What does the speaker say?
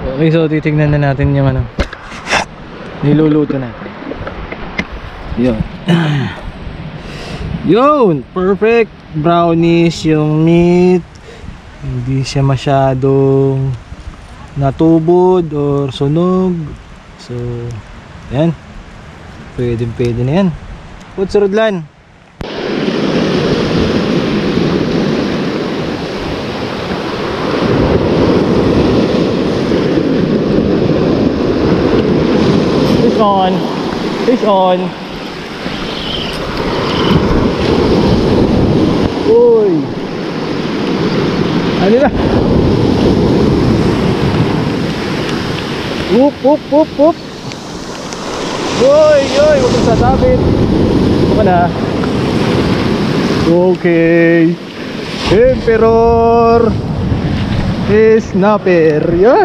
Okay, so titignan na natin yung ano niluluto natin. Yun. Yun, perfect. Brownish yung meat. Hindi siya masyadong natubod or sunog. So, yan. Pwede na yan. Put surudlan. Fish on. Fish on. Uy. Ano na? Whoop, whoop, whoop, whoop. Uy, uy, huwag kang sasabit. Baka na. Okay. Emperor Snapper. Yan.